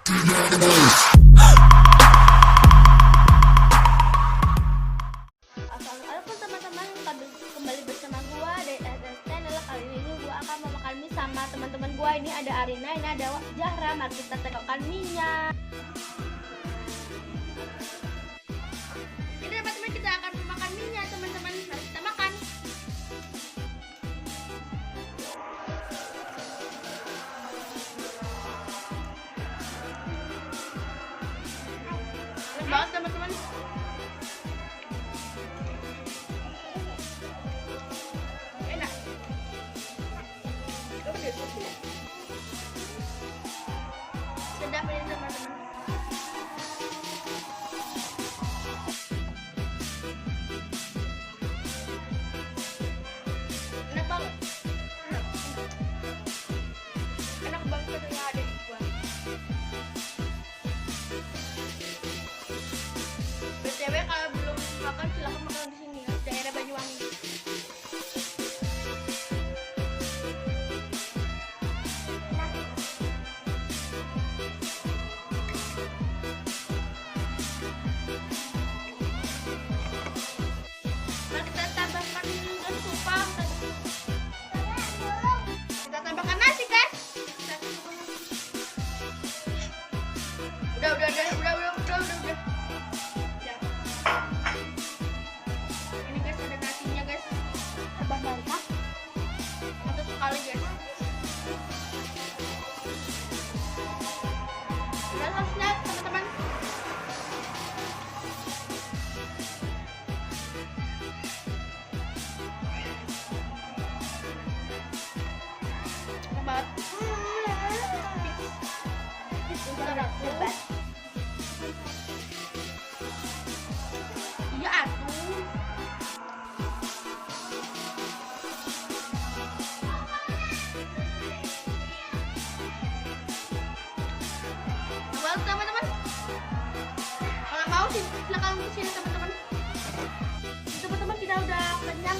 Assalamualaikum teman-teman, kembali bersama gua dari channel. Kali ini gua akan memakan mie sama teman-teman gua. Ini ada Arina, ini ada Zahra. Mari kita tegakkan mie-nya. Ini teman-teman, kita akan memakan mie-nya teman-teman. Mari kita makan. Enak banget teman-teman. Enak. Sedap ini teman-teman. Enak banget. Enak banget yang ada di gua. BTW kalau belum makan silahkan makan di sini ya, daerah Banyuwangi. Mari kita tambahkan tumpang. Kita tambahkan nasi, guys. Udah. Ya. Ini guys ada nasinya guys. Tambah mantap. Mantap sekali guys. Udah selesai teman-teman. Enak banget. Lebat. Iya atuh. Well, teman-teman, kalau mau sih silakan ke sini teman-teman. Teman-teman kita udah kenyang.